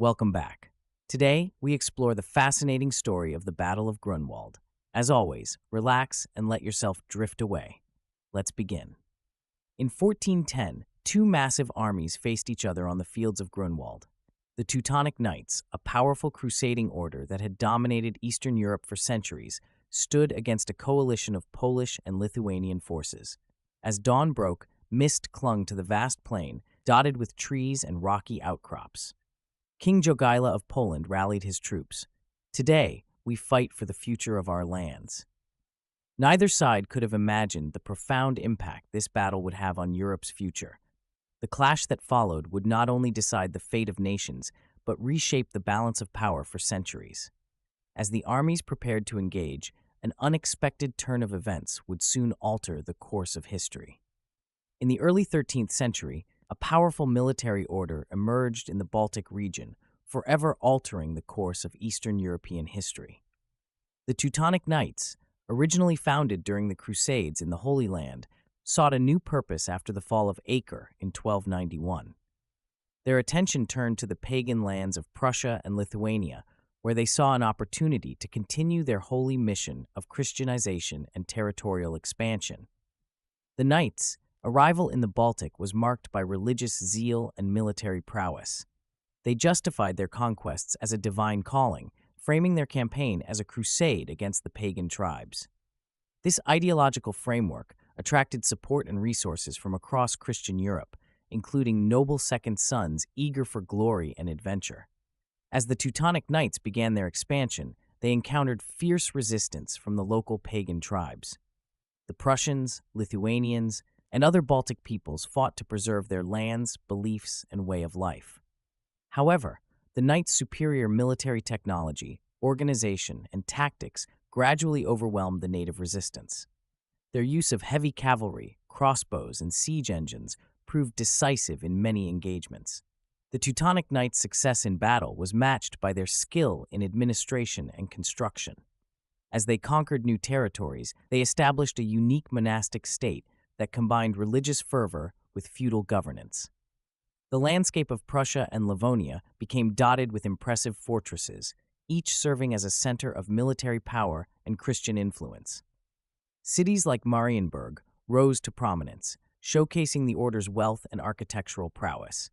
Welcome back. Today, we explore the fascinating story of the Battle of Grunwald. As always, relax and let yourself drift away. Let's begin. In 1410, two massive armies faced each other on the fields of Grunwald. The Teutonic Knights, a powerful crusading order that had dominated Eastern Europe for centuries, stood against a coalition of Polish and Lithuanian forces. As dawn broke, mist clung to the vast plain, dotted with trees and rocky outcrops. King Jogaila of Poland rallied his troops. Today, we fight for the future of our lands. Neither side could have imagined the profound impact this battle would have on Europe's future. The clash that followed would not only decide the fate of nations, but reshape the balance of power for centuries. As the armies prepared to engage, an unexpected turn of events would soon alter the course of history. In the early 13th century, a powerful military order emerged in the Baltic region, forever altering the course of Eastern European history. The Teutonic Knights, originally founded during the Crusades in the Holy Land, sought a new purpose after the fall of Acre in 1291. Their attention turned to the pagan lands of Prussia and Lithuania, where they saw an opportunity to continue their holy mission of Christianization and territorial expansion. The Knights' arrival in the Baltic was marked by religious zeal and military prowess. They justified their conquests as a divine calling, framing their campaign as a crusade against the pagan tribes. This ideological framework attracted support and resources from across Christian Europe, including noble second sons eager for glory and adventure. As the Teutonic Knights began their expansion, they encountered fierce resistance from the local pagan tribes. The Prussians, Lithuanians, and other Baltic peoples fought to preserve their lands, beliefs, and way of life. However, the Knights' superior military technology, organization, and tactics gradually overwhelmed the native resistance. Their use of heavy cavalry, crossbows, and siege engines proved decisive in many engagements. The Teutonic Knights' success in battle was matched by their skill in administration and construction. As they conquered new territories, they established a unique monastic state that combined religious fervor with feudal governance. The landscape of Prussia and Livonia became dotted with impressive fortresses, each serving as a center of military power and Christian influence. Cities like Marienburg rose to prominence, showcasing the order's wealth and architectural prowess.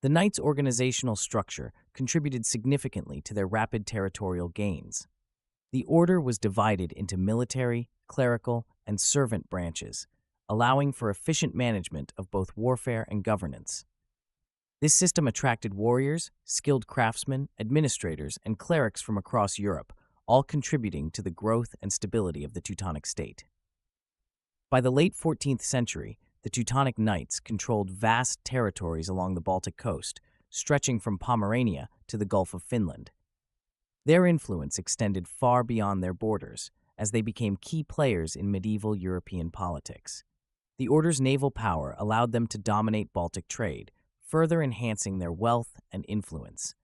The Knights' organizational structure contributed significantly to their rapid territorial gains. The order was divided into military, clerical, and servant branches, allowing for efficient management of both warfare and governance. This system attracted warriors, skilled craftsmen, administrators, and clerics from across Europe, all contributing to the growth and stability of the Teutonic state. By the late 14th century, the Teutonic Knights controlled vast territories along the Baltic coast, stretching from Pomerania to the Gulf of Finland. Their influence extended far beyond their borders, as they became key players in medieval European politics. The order's naval power allowed them to dominate Baltic trade, further enhancing their wealth and influence.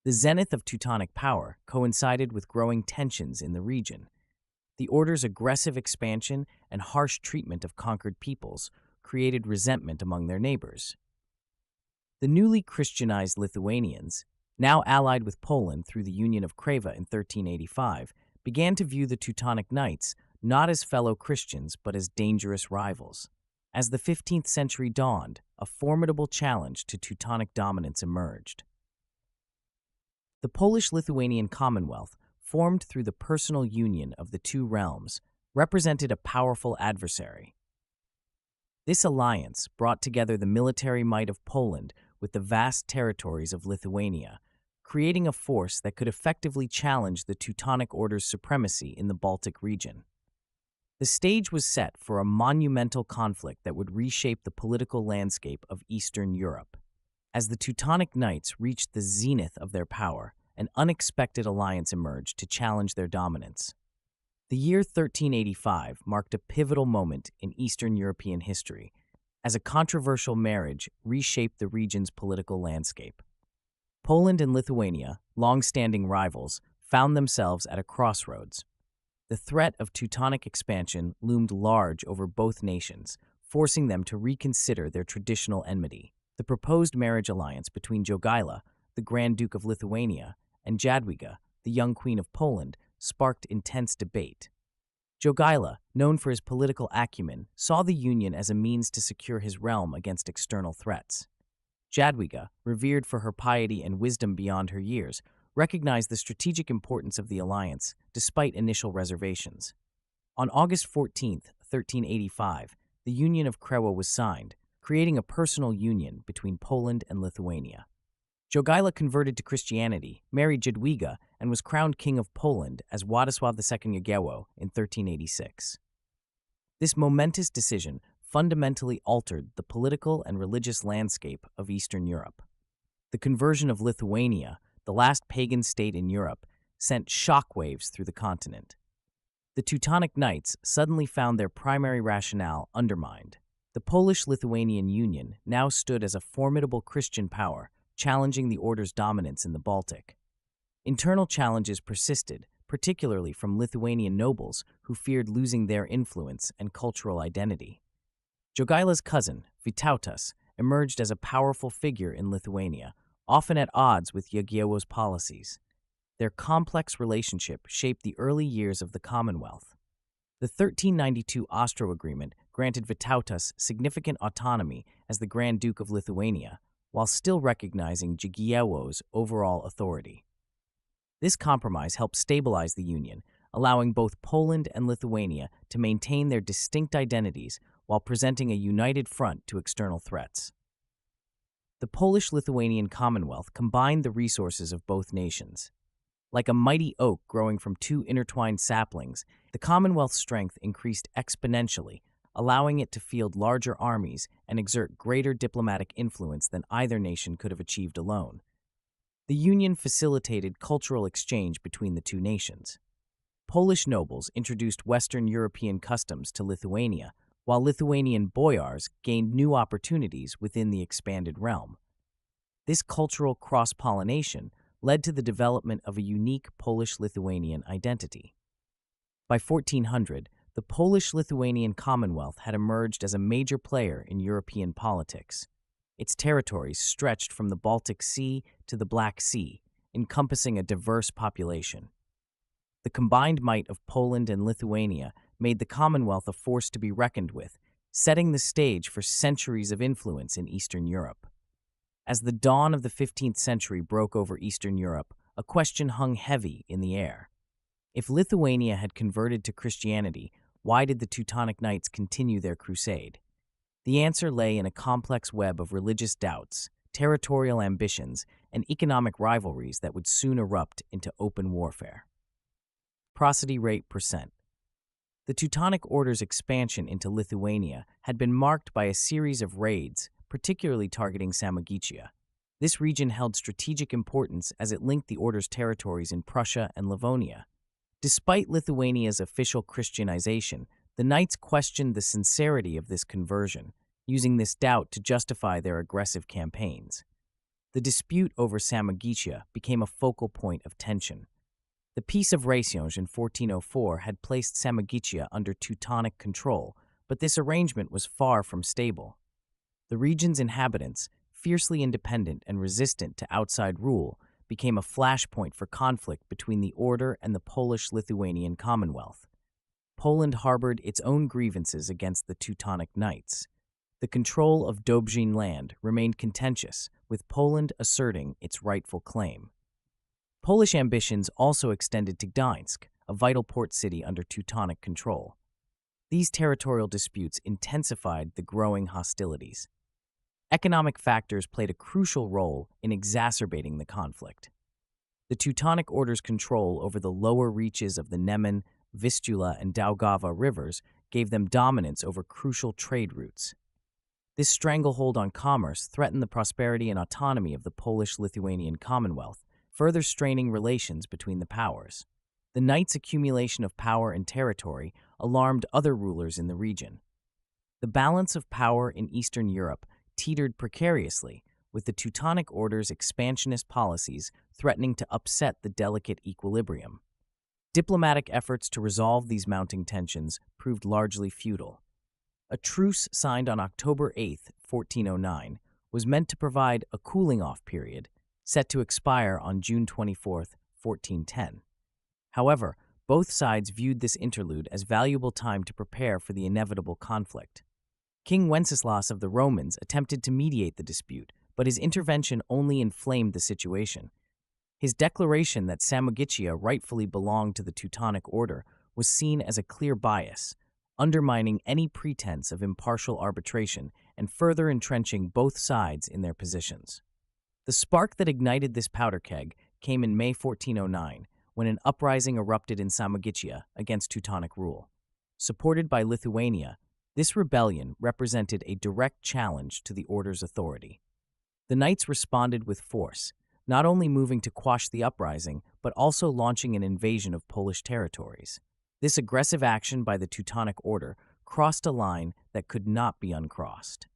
The zenith of Teutonic power coincided with growing tensions in the region. The order's aggressive expansion and harsh treatment of conquered peoples created resentment among their neighbors. The newly Christianized Lithuanians, now allied with Poland through the Union of Creva in 1385, began to view the Teutonic Knights not as fellow Christians but as dangerous rivals. As the 15th century dawned, a formidable challenge to Teutonic dominance emerged. The Polish-Lithuanian Commonwealth, formed through the personal union of the two realms, represented a powerful adversary. This alliance brought together the military might of Poland with the vast territories of Lithuania, creating a force that could effectively challenge the Teutonic Order's supremacy in the Baltic region. The stage was set for a monumental conflict that would reshape the political landscape of Eastern Europe. As the Teutonic Knights reached the zenith of their power, an unexpected alliance emerged to challenge their dominance. The year 1385 marked a pivotal moment in Eastern European history, as a controversial marriage reshaped the region's political landscape. Poland and Lithuania, long-standing rivals, found themselves at a crossroads. The threat of Teutonic expansion loomed large over both nations, forcing them to reconsider their traditional enmity. The proposed marriage alliance between Jogaila, the Grand Duke of Lithuania, and Jadwiga, the young Queen of Poland, sparked intense debate. Jogaila, known for his political acumen, saw the union as a means to secure his realm against external threats. Jadwiga, revered for her piety and wisdom beyond her years, recognized the strategic importance of the alliance, despite initial reservations. On August 14, 1385, the Union of Krewo was signed, creating a personal union between Poland and Lithuania. Jogaila converted to Christianity, married Jadwiga, and was crowned King of Poland as Władysław II Jagiełło in 1386. This momentous decision fundamentally altered the political and religious landscape of Eastern Europe. The conversion of Lithuania, the last pagan state in Europe, sent shockwaves through the continent. The Teutonic Knights suddenly found their primary rationale undermined. The Polish-Lithuanian Union now stood as a formidable Christian power, challenging the order's dominance in the Baltic. Internal challenges persisted, particularly from Lithuanian nobles who feared losing their influence and cultural identity. Jogaila's cousin, Vytautas, emerged as a powerful figure in Lithuania, often at odds with Jagiełło's policies. Their complex relationship shaped the early years of the Commonwealth. The 1392 Ostrow Agreement granted Vytautas significant autonomy as the Grand Duke of Lithuania, while still recognizing Jagiełło's overall authority. This compromise helped stabilize the union, allowing both Poland and Lithuania to maintain their distinct identities while presenting a united front to external threats. The Polish-Lithuanian Commonwealth combined the resources of both nations. Like a mighty oak growing from two intertwined saplings, the Commonwealth's strength increased exponentially, allowing it to field larger armies and exert greater diplomatic influence than either nation could have achieved alone. The union facilitated cultural exchange between the two nations. Polish nobles introduced Western European customs to Lithuania, while Lithuanian boyars gained new opportunities within the expanded realm. This cultural cross-pollination led to the development of a unique Polish-Lithuanian identity. By 1400, the Polish-Lithuanian Commonwealth had emerged as a major player in European politics. Its territories stretched from the Baltic Sea to the Black Sea, encompassing a diverse population. The combined might of Poland and Lithuania made the Commonwealth a force to be reckoned with, setting the stage for centuries of influence in Eastern Europe. As the dawn of the 15th century broke over Eastern Europe, a question hung heavy in the air. If Lithuania had converted to Christianity, why did the Teutonic Knights continue their crusade? The answer lay in a complex web of religious doubts, territorial ambitions, and economic rivalries that would soon erupt into open warfare. Prosody rate percent. The Teutonic Order's expansion into Lithuania had been marked by a series of raids, particularly targeting Samogitia. This region held strategic importance as it linked the Order's territories in Prussia and Livonia. Despite Lithuania's official Christianization, the Knights questioned the sincerity of this conversion, using this doubt to justify their aggressive campaigns. The dispute over Samogitia became a focal point of tension. The Peace of Raysionj in 1404 had placed Samogitia under Teutonic control, but this arrangement was far from stable. The region's inhabitants, fiercely independent and resistant to outside rule, became a flashpoint for conflict between the Order and the Polish-Lithuanian Commonwealth. Poland harbored its own grievances against the Teutonic Knights. The control of Dobrzyń land remained contentious, with Poland asserting its rightful claim. Polish ambitions also extended to Gdańsk, a vital port city under Teutonic control. These territorial disputes intensified the growing hostilities. Economic factors played a crucial role in exacerbating the conflict. The Teutonic Order's control over the lower reaches of the Neman, Vistula, and Daugava rivers gave them dominance over crucial trade routes. This stranglehold on commerce threatened the prosperity and autonomy of the Polish-Lithuanian Commonwealth, further straining relations between the powers. The Knights' accumulation of power and territory alarmed other rulers in the region. The balance of power in Eastern Europe teetered precariously, with the Teutonic Order's expansionist policies threatening to upset the delicate equilibrium. Diplomatic efforts to resolve these mounting tensions proved largely futile. A truce signed on October 8, 1409, was meant to provide a cooling-off period, set to expire on June 24th, 1410. However, both sides viewed this interlude as valuable time to prepare for the inevitable conflict. King Wenceslas of the Romans attempted to mediate the dispute, but his intervention only inflamed the situation. His declaration that Samogitia rightfully belonged to the Teutonic Order was seen as a clear bias, undermining any pretense of impartial arbitration and further entrenching both sides in their positions. The spark that ignited this powder keg came in May 1409, when an uprising erupted in Samogitia against Teutonic rule. Supported by Lithuania, this rebellion represented a direct challenge to the order's authority. The knights responded with force, not only moving to quash the uprising, but also launching an invasion of Polish territories. This aggressive action by the Teutonic Order crossed a line that could not be uncrossed.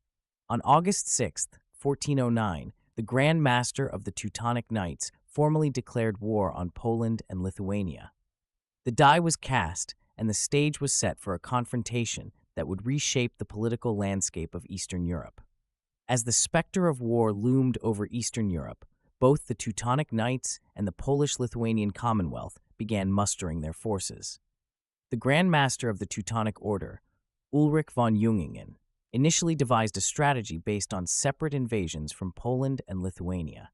On August 6, 1409, the Grand Master of the Teutonic Knights formally declared war on Poland and Lithuania. The die was cast, and the stage was set for a confrontation that would reshape the political landscape of Eastern Europe. As the specter of war loomed over Eastern Europe, both the Teutonic Knights and the Polish-Lithuanian Commonwealth began mustering their forces. The Grand Master of the Teutonic Order, Ulrich von Jungingen, initially devised a strategy based on separate invasions from Poland and Lithuania.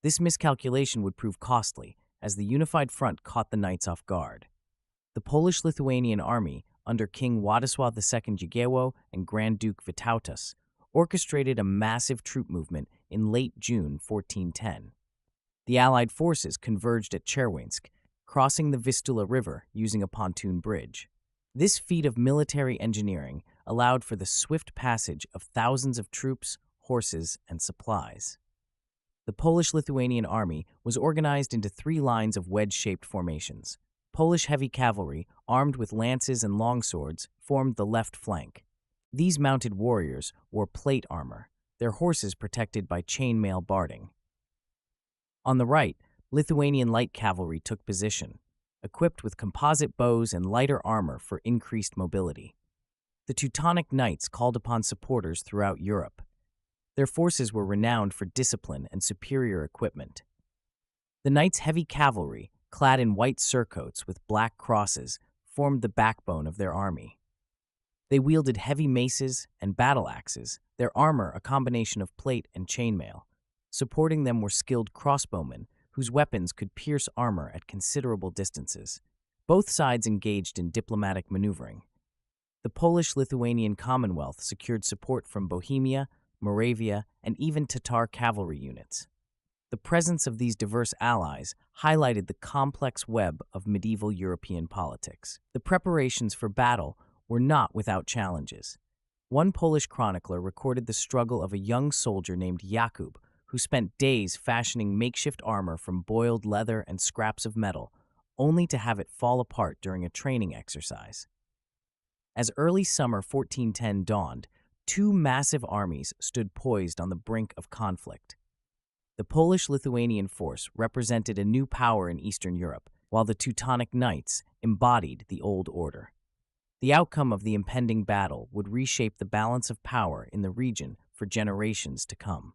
This miscalculation would prove costly, as the unified front caught the knights off guard. The Polish-Lithuanian army, under King Władysław II Jagiełło and Grand Duke Vytautas, orchestrated a massive troop movement in late June 1410. The Allied forces converged at Czerwinsk, crossing the Vistula River using a pontoon bridge. This feat of military engineering allowed for the swift passage of thousands of troops, horses, and supplies. The Polish-Lithuanian army was organized into 3 lines of wedge-shaped formations. Polish heavy cavalry, armed with lances and longswords, formed the left flank. These mounted warriors wore plate armor, their horses protected by chainmail barding. On the right, Lithuanian light cavalry took position, equipped with composite bows and lighter armor for increased mobility. The Teutonic Knights called upon supporters throughout Europe. Their forces were renowned for discipline and superior equipment. The knights' heavy cavalry, clad in white surcoats with black crosses, formed the backbone of their army. They wielded heavy maces and battle axes, their armor a combination of plate and chainmail. Supporting them were skilled crossbowmen, whose weapons could pierce armor at considerable distances. Both sides engaged in diplomatic maneuvering. The Polish-Lithuanian Commonwealth secured support from Bohemia, Moravia, and even Tatar cavalry units. The presence of these diverse allies highlighted the complex web of medieval European politics. The preparations for battle were not without challenges. One Polish chronicler recorded the struggle of a young soldier named Jakub, who spent days fashioning makeshift armor from boiled leather and scraps of metal, only to have it fall apart during a training exercise. As early summer 1410 dawned, 2 massive armies stood poised on the brink of conflict. The Polish-Lithuanian force represented a new power in Eastern Europe, while the Teutonic Knights embodied the old order. The outcome of the impending battle would reshape the balance of power in the region for generations to come.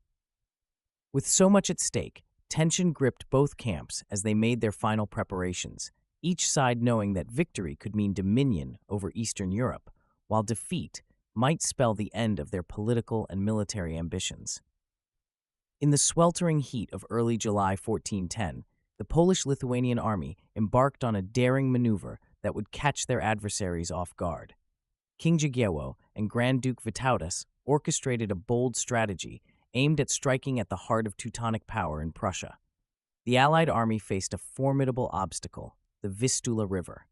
With so much at stake, tension gripped both camps as they made their final preparations, each side knowing that victory could mean dominion over Eastern Europe, while defeat might spell the end of their political and military ambitions. In the sweltering heat of early July 1410, the Polish-Lithuanian army embarked on a daring maneuver that would catch their adversaries off guard. King Jagiełło and Grand Duke Vytautas orchestrated a bold strategy aimed at striking at the heart of Teutonic power in Prussia. The Allied army faced a formidable obstacle, the Vistula River.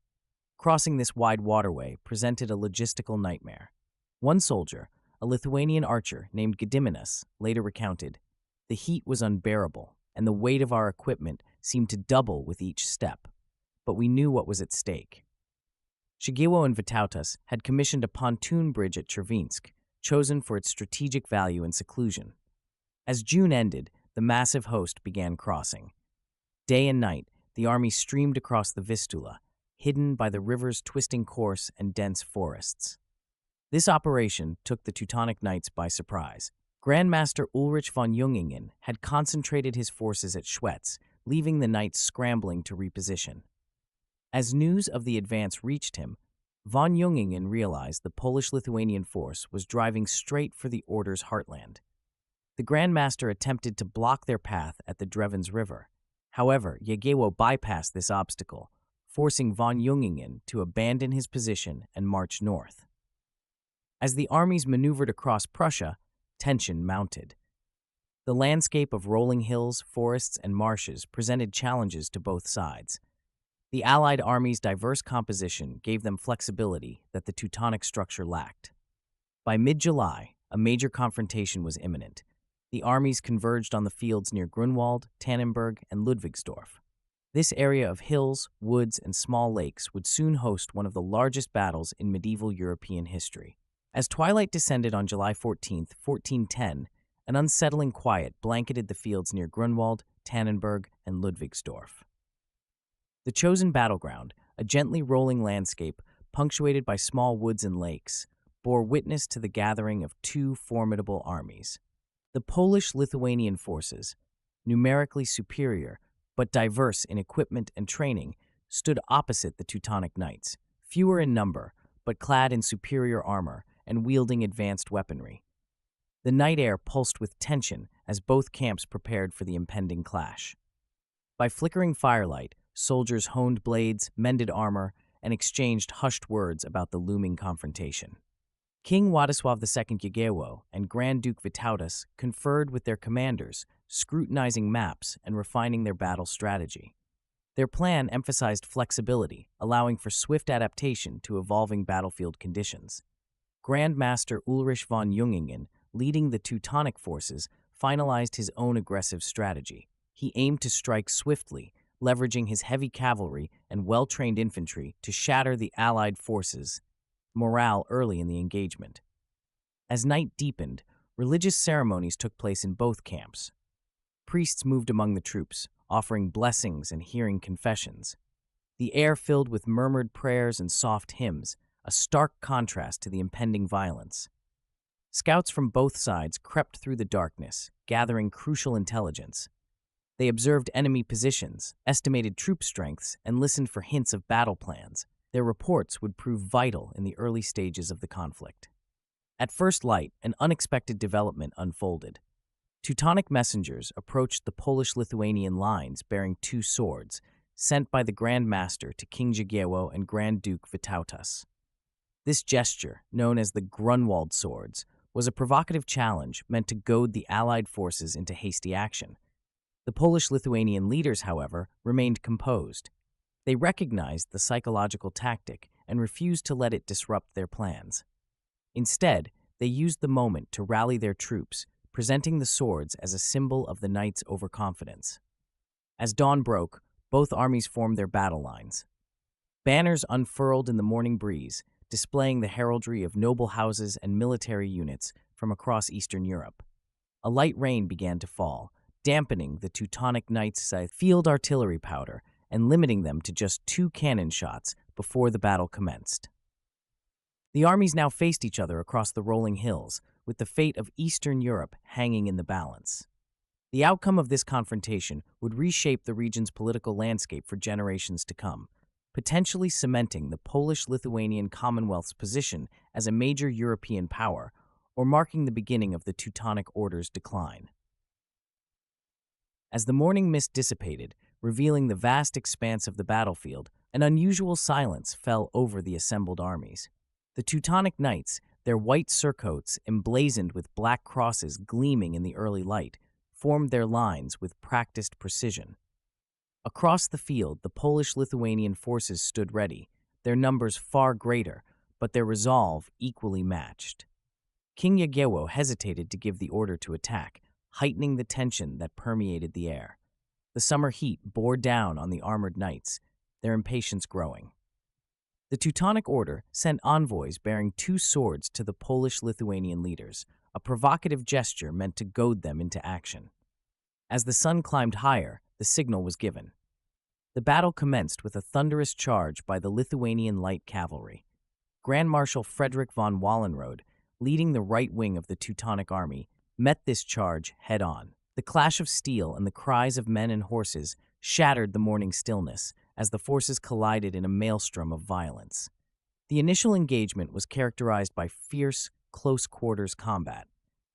Crossing this wide waterway presented a logistical nightmare. One soldier, a Lithuanian archer named Gediminas, later recounted, "The heat was unbearable, and the weight of our equipment seemed to double with each step. But we knew what was at stake." Jagiełło and Vytautas had commissioned a pontoon bridge at Czerwinsk, chosen for its strategic value and seclusion. As June ended, the massive host began crossing. Day and night, the army streamed across the Vistula, hidden by the river's twisting course and dense forests. This operation took the Teutonic Knights by surprise. Grandmaster Ulrich von Jungingen had concentrated his forces at Schwetz, leaving the knights scrambling to reposition. As news of the advance reached him, von Jungingen realized the Polish-Lithuanian force was driving straight for the Order's heartland. The Grand Master attempted to block their path at the Drevens River. However, Jagiello bypassed this obstacle, forcing von Jungingen to abandon his position and march north. As the armies maneuvered across Prussia, tension mounted. The landscape of rolling hills, forests, and marshes presented challenges to both sides. The Allied armies' diverse composition gave them flexibility that the Teutonic structure lacked. By mid-July, a major confrontation was imminent. The armies converged on the fields near Grunwald, Tannenberg, and Ludwigsdorf. This area of hills, woods, and small lakes would soon host one of the largest battles in medieval European history. As twilight descended on July 14, 1410, an unsettling quiet blanketed the fields near Grunwald, Tannenberg, and Ludwigsdorf. The chosen battleground, a gently rolling landscape punctuated by small woods and lakes, bore witness to the gathering of two formidable armies. The Polish-Lithuanian forces, numerically superior but diverse in equipment and training, stood opposite the Teutonic Knights, fewer in number but clad in superior armor and wielding advanced weaponry. The night air pulsed with tension as both camps prepared for the impending clash. By flickering firelight, soldiers honed blades, mended armor, and exchanged hushed words about the looming confrontation. King Władysław II Jagiello and Grand Duke Vytautas conferred with their commanders, scrutinizing maps and refining their battle strategy. Their plan emphasized flexibility, allowing for swift adaptation to evolving battlefield conditions. Grand Master Ulrich von Jungingen, leading the Teutonic forces, finalized his own aggressive strategy. He aimed to strike swiftly, leveraging his heavy cavalry and well-trained infantry to shatter the Allied forces' morale early in the engagement. As night deepened, religious ceremonies took place in both camps. Priests moved among the troops, offering blessings and hearing confessions. The air filled with murmured prayers and soft hymns, a stark contrast to the impending violence. Scouts from both sides crept through the darkness, gathering crucial intelligence. They observed enemy positions, estimated troop strengths, and listened for hints of battle plans. Their reports would prove vital in the early stages of the conflict. At first light, an unexpected development unfolded. Teutonic messengers approached the Polish-Lithuanian lines bearing two swords, sent by the Grand Master to King Jagiello and Grand Duke Vytautas. This gesture, known as the Grunwald swords, was a provocative challenge meant to goad the Allied forces into hasty action. The Polish-Lithuanian leaders, however, remained composed. They recognized the psychological tactic and refused to let it disrupt their plans. Instead, they used the moment to rally their troops, presenting the swords as a symbol of the knights' overconfidence. As dawn broke, both armies formed their battle lines. Banners unfurled in the morning breeze, displaying the heraldry of noble houses and military units from across Eastern Europe. A light rain began to fall, dampening the Teutonic Knights' field artillery powder and limiting them to just 2 cannon shots before the battle commenced. The armies now faced each other across the rolling hills, with the fate of Eastern Europe hanging in the balance. The outcome of this confrontation would reshape the region's political landscape for generations to come, potentially cementing the Polish-Lithuanian Commonwealth's position as a major European power, or marking the beginning of the Teutonic Order's decline. As the morning mist dissipated, revealing the vast expanse of the battlefield, an unusual silence fell over the assembled armies. The Teutonic Knights, their white surcoats emblazoned with black crosses gleaming in the early light, formed their lines with practiced precision. Across the field, the Polish-Lithuanian forces stood ready, their numbers far greater, but their resolve equally matched. King Jagiello hesitated to give the order to attack, heightening the tension that permeated the air. The summer heat bore down on the armored knights, their impatience growing. The Teutonic Order sent envoys bearing 2 swords to the Polish-Lithuanian leaders, a provocative gesture meant to goad them into action. As the sun climbed higher, the signal was given. The battle commenced with a thunderous charge by the Lithuanian light cavalry. Grand Marshal Frederick von Wallenrode, leading the right wing of the Teutonic army, met this charge head-on. The clash of steel and the cries of men and horses shattered the morning stillness as the forces collided in a maelstrom of violence. The initial engagement was characterized by fierce, close-quarters combat.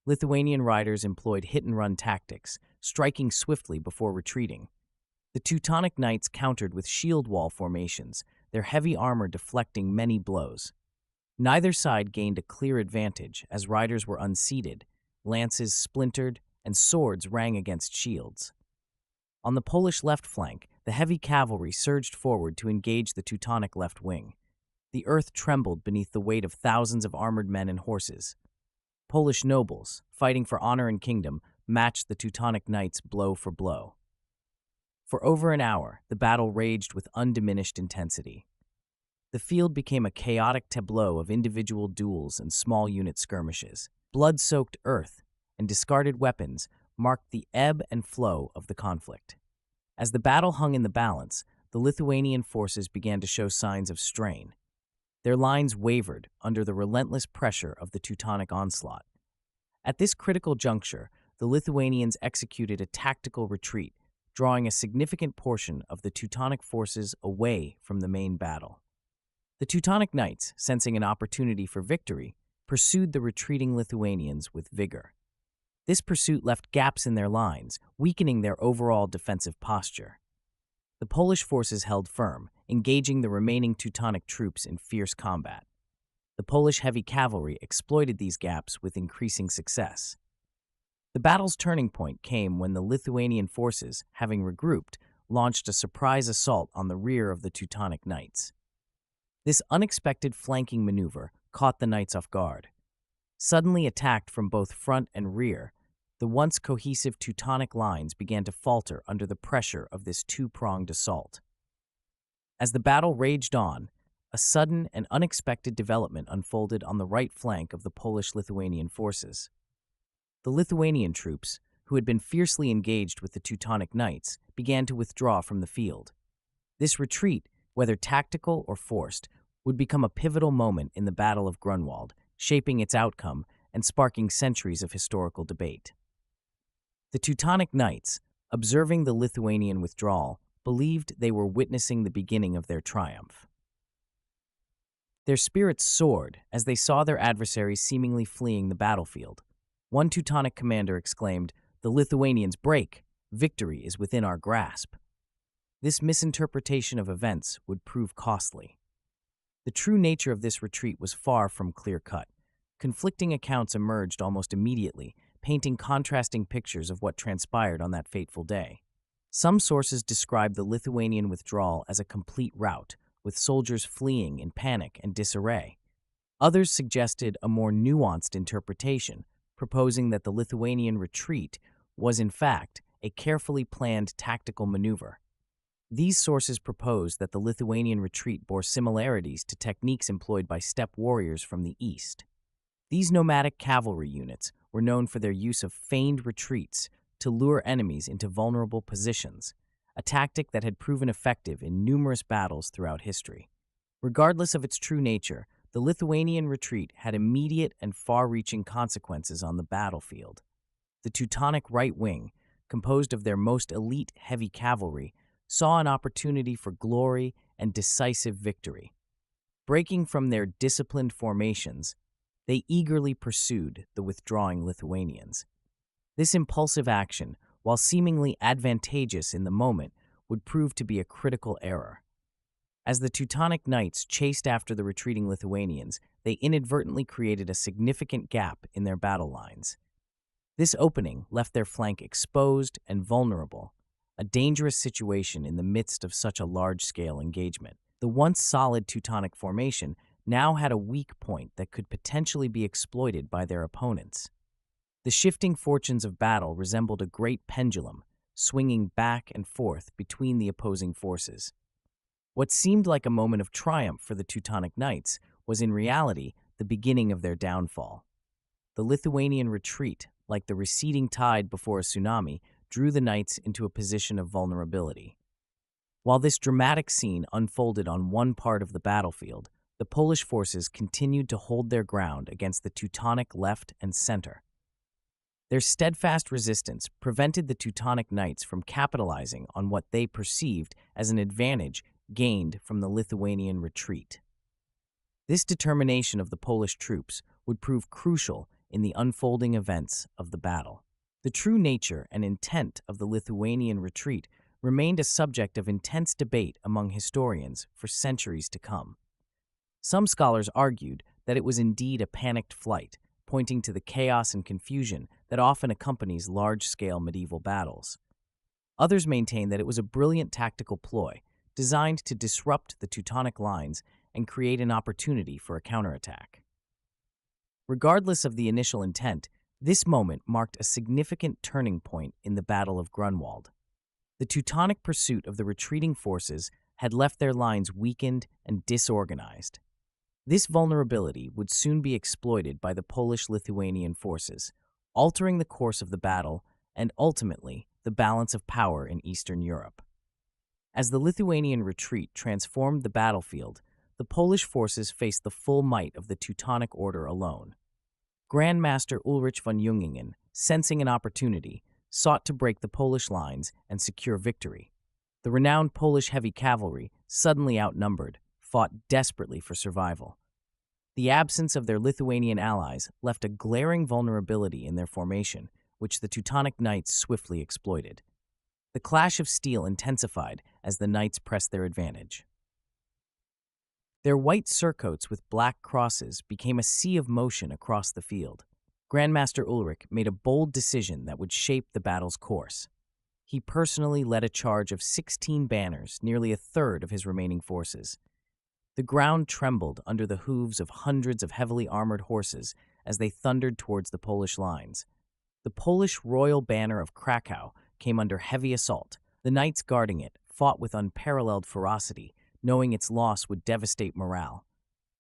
Lithuanian riders employed hit-and-run tactics, striking swiftly before retreating. The Teutonic Knights countered with shield wall formations, their heavy armor deflecting many blows. Neither side gained a clear advantage as riders were unseated, lances splintered, and swords rang against shields. On the Polish left flank, the heavy cavalry surged forward to engage the Teutonic left wing. The earth trembled beneath the weight of thousands of armored men and horses. Polish nobles, fighting for honor and kingdom, matched the Teutonic Knights blow for blow. For over an hour, the battle raged with undiminished intensity. The field became a chaotic tableau of individual duels and small unit skirmishes. Blood-soaked earth and discarded weapons marked the ebb and flow of the conflict. As the battle hung in the balance, the Lithuanian forces began to show signs of strain. Their lines wavered under the relentless pressure of the Teutonic onslaught. At this critical juncture, the Lithuanians executed a tactical retreat, drawing a significant portion of the Teutonic forces away from the main battle. The Teutonic Knights, sensing an opportunity for victory, pursued the retreating Lithuanians with vigor. This pursuit left gaps in their lines, weakening their overall defensive posture. The Polish forces held firm, engaging the remaining Teutonic troops in fierce combat. The Polish heavy cavalry exploited these gaps with increasing success. The battle's turning point came when the Lithuanian forces, having regrouped, launched a surprise assault on the rear of the Teutonic Knights. This unexpected flanking maneuver caught the Knights off guard. Suddenly attacked from both front and rear, the once cohesive Teutonic lines began to falter under the pressure of this two-pronged assault. As the battle raged on, a sudden and unexpected development unfolded on the right flank of the Polish-Lithuanian forces. The Lithuanian troops, who had been fiercely engaged with the Teutonic Knights, began to withdraw from the field. This retreat, whether tactical or forced, would become a pivotal moment in the Battle of Grunwald, shaping its outcome and sparking centuries of historical debate. The Teutonic Knights, observing the Lithuanian withdrawal, believed they were witnessing the beginning of their triumph. Their spirits soared as they saw their adversaries seemingly fleeing the battlefield. One Teutonic commander exclaimed, "The Lithuanians break! Victory is within our grasp." This misinterpretation of events would prove costly. The true nature of this retreat was far from clear-cut. Conflicting accounts emerged almost immediately, painting contrasting pictures of what transpired on that fateful day. Some sources describe the Lithuanian withdrawal as a complete rout, with soldiers fleeing in panic and disarray. Others suggested a more nuanced interpretation, proposing that the Lithuanian retreat was, in fact, a carefully planned tactical maneuver. These sources proposed that the Lithuanian retreat bore similarities to techniques employed by steppe warriors from the east. These nomadic cavalry units were known for their use of feigned retreats to lure enemies into vulnerable positions, a tactic that had proven effective in numerous battles throughout history. Regardless of its true nature, the Lithuanian retreat had immediate and far-reaching consequences on the battlefield. The Teutonic right wing, composed of their most elite heavy cavalry, saw an opportunity for glory and decisive victory. Breaking from their disciplined formations, they eagerly pursued the withdrawing Lithuanians. This impulsive action, while seemingly advantageous in the moment, would prove to be a critical error. As the Teutonic Knights chased after the retreating Lithuanians, they inadvertently created a significant gap in their battle lines. This opening left their flank exposed and vulnerable, a dangerous situation in the midst of such a large-scale engagement. The once solid Teutonic formation now had a weak point that could potentially be exploited by their opponents. The shifting fortunes of battle resembled a great pendulum, swinging back and forth between the opposing forces. What seemed like a moment of triumph for the Teutonic Knights was in reality the beginning of their downfall. The Lithuanian retreat, like the receding tide before a tsunami, drew the Knights into a position of vulnerability. While this dramatic scene unfolded on one part of the battlefield, the Polish forces continued to hold their ground against the Teutonic left and center. Their steadfast resistance prevented the Teutonic Knights from capitalizing on what they perceived as an advantage gained from the Lithuanian retreat. This determination of the Polish troops would prove crucial in the unfolding events of the battle. The true nature and intent of the Lithuanian retreat remained a subject of intense debate among historians for centuries to come. Some scholars argued that it was indeed a panicked flight, pointing to the chaos and confusion that often accompanies large-scale medieval battles. Others maintained that it was a brilliant tactical ploy, designed to disrupt the Teutonic lines and create an opportunity for a counterattack. Regardless of the initial intent, this moment marked a significant turning point in the Battle of Grunwald. The Teutonic pursuit of the retreating forces had left their lines weakened and disorganized. This vulnerability would soon be exploited by the Polish-Lithuanian forces, altering the course of the battle and ultimately the balance of power in Eastern Europe. As the Lithuanian retreat transformed the battlefield, the Polish forces faced the full might of the Teutonic Order alone. Grand Master Ulrich von Jungingen, sensing an opportunity, sought to break the Polish lines and secure victory. The renowned Polish heavy cavalry, suddenly outnumbered, fought desperately for survival. The absence of their Lithuanian allies left a glaring vulnerability in their formation, which the Teutonic Knights swiftly exploited. The clash of steel intensified as the Knights pressed their advantage. Their white surcoats with black crosses became a sea of motion across the field. Grandmaster Ulrich made a bold decision that would shape the battle's course. He personally led a charge of 16 banners, nearly a third of his remaining forces. The ground trembled under the hooves of hundreds of heavily armored horses as they thundered towards the Polish lines. The Polish royal banner of Krakow came under heavy assault. The knights guarding it fought with unparalleled ferocity, knowing its loss would devastate morale.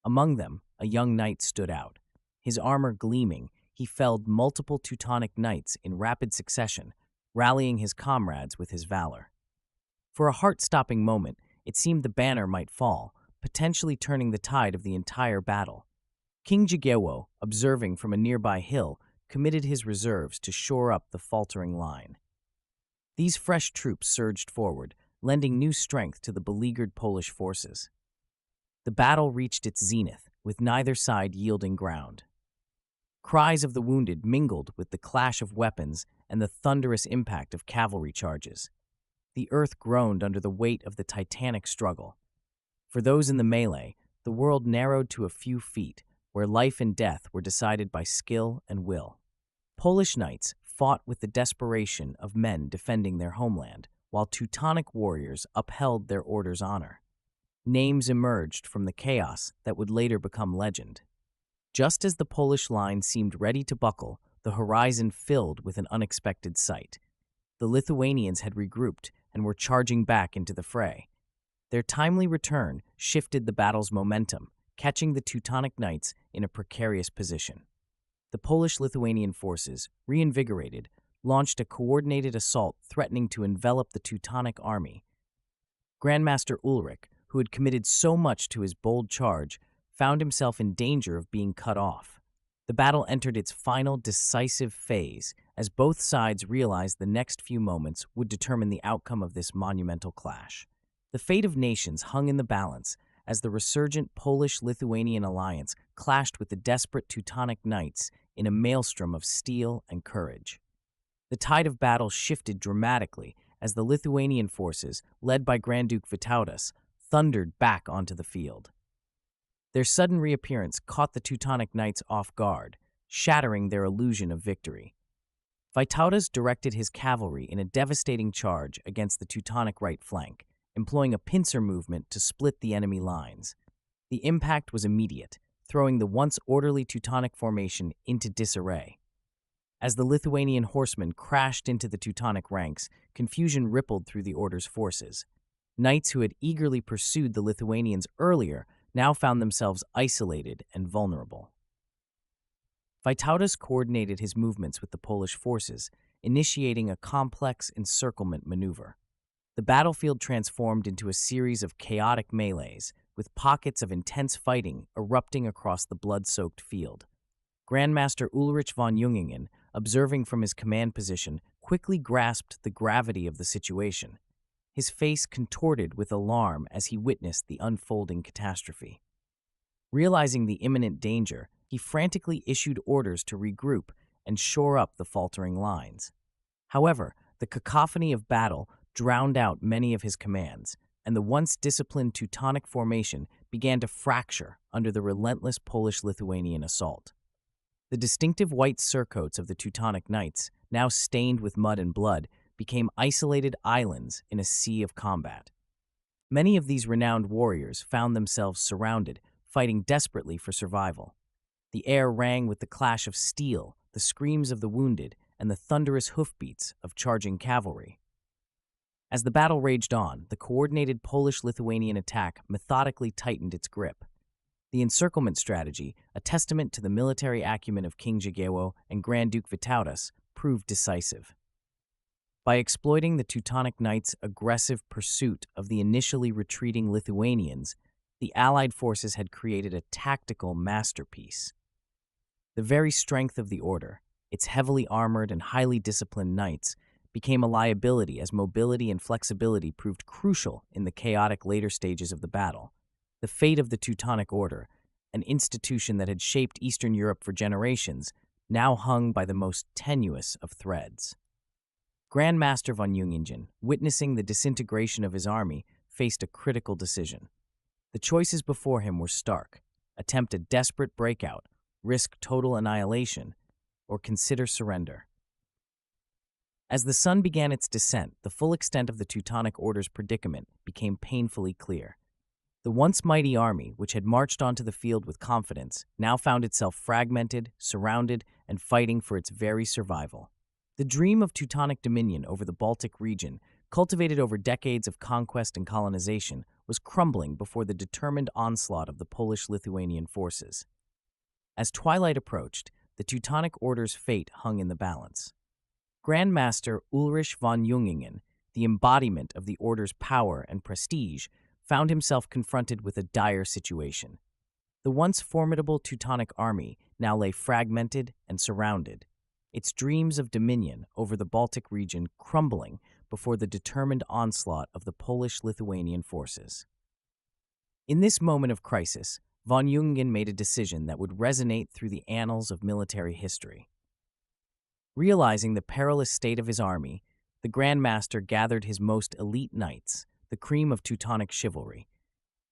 Among them, a young knight stood out. His armor gleaming, he felled multiple Teutonic knights in rapid succession, rallying his comrades with his valor. For a heart-stopping moment, it seemed the banner might fall, potentially turning the tide of the entire battle. King Jigiełło, observing from a nearby hill, committed his reserves to shore up the faltering line. These fresh troops surged forward, lending new strength to the beleaguered Polish forces. The battle reached its zenith, with neither side yielding ground. Cries of the wounded mingled with the clash of weapons and the thunderous impact of cavalry charges. The earth groaned under the weight of the titanic struggle. For those in the melee, the world narrowed to a few feet, where life and death were decided by skill and will. Polish knights fought with the desperation of men defending their homeland, while Teutonic warriors upheld their order's honor. Names emerged from the chaos that would later become legend. Just as the Polish line seemed ready to buckle, the horizon filled with an unexpected sight. The Lithuanians had regrouped and were charging back into the fray. Their timely return shifted the battle's momentum, catching the Teutonic Knights in a precarious position. The Polish-Lithuanian forces, reinvigorated, launched a coordinated assault threatening to envelop the Teutonic army. Grandmaster Ulrich, who had committed so much to his bold charge, found himself in danger of being cut off. The battle entered its final decisive phase as both sides realized the next few moments would determine the outcome of this monumental clash. The fate of nations hung in the balance as the resurgent Polish-Lithuanian alliance clashed with the desperate Teutonic Knights in a maelstrom of steel and courage. The tide of battle shifted dramatically as the Lithuanian forces, led by Grand Duke Vytautas, thundered back onto the field. Their sudden reappearance caught the Teutonic Knights off guard, shattering their illusion of victory. Vytautas directed his cavalry in a devastating charge against the Teutonic right flank, employing a pincer movement to split the enemy lines. The impact was immediate, throwing the once orderly Teutonic formation into disarray. As the Lithuanian horsemen crashed into the Teutonic ranks, confusion rippled through the Order's forces. Knights who had eagerly pursued the Lithuanians earlier now found themselves isolated and vulnerable. Vytautas coordinated his movements with the Polish forces, initiating a complex encirclement maneuver. The battlefield transformed into a series of chaotic melees, with pockets of intense fighting erupting across the blood-soaked field. Grandmaster Ulrich von Jungingen, observing from his command position, quickly grasped the gravity of the situation. His face contorted with alarm as he witnessed the unfolding catastrophe. Realizing the imminent danger, he frantically issued orders to regroup and shore up the faltering lines. However, the cacophony of battle drowned out many of his commands, and the once disciplined Teutonic formation began to fracture under the relentless Polish-Lithuanian assault. The distinctive white surcoats of the Teutonic Knights, now stained with mud and blood, became isolated islands in a sea of combat. Many of these renowned warriors found themselves surrounded, fighting desperately for survival. The air rang with the clash of steel, the screams of the wounded, and the thunderous hoofbeats of charging cavalry. As the battle raged on, the coordinated Polish-Lithuanian attack methodically tightened its grip. The encirclement strategy, a testament to the military acumen of King Jagiełło and Grand Duke Vytautas, proved decisive. By exploiting the Teutonic Knights' aggressive pursuit of the initially retreating Lithuanians, the Allied forces had created a tactical masterpiece. The very strength of the order, its heavily armored and highly disciplined knights, became a liability as mobility and flexibility proved crucial in the chaotic later stages of the battle. The fate of the Teutonic Order, an institution that had shaped Eastern Europe for generations, now hung by the most tenuous of threads. Grand Master von Jungingen, witnessing the disintegration of his army, faced a critical decision. The choices before him were stark: attempt a desperate breakout, risk total annihilation, or consider surrender. As the sun began its descent, the full extent of the Teutonic Order's predicament became painfully clear. The once mighty army, which had marched onto the field with confidence, now found itself fragmented, surrounded, and fighting for its very survival. The dream of Teutonic dominion over the Baltic region, cultivated over decades of conquest and colonization, was crumbling before the determined onslaught of the Polish-Lithuanian forces. As twilight approached, the Teutonic Order's fate hung in the balance. Grand Master Ulrich von Jungingen, the embodiment of the Order's power and prestige, found himself confronted with a dire situation. The once formidable Teutonic army now lay fragmented and surrounded, its dreams of dominion over the Baltic region crumbling before the determined onslaught of the Polish-Lithuanian forces. In this moment of crisis, von Jungingen made a decision that would resonate through the annals of military history. Realizing the perilous state of his army, the Grand Master gathered his most elite knights, the cream of Teutonic chivalry.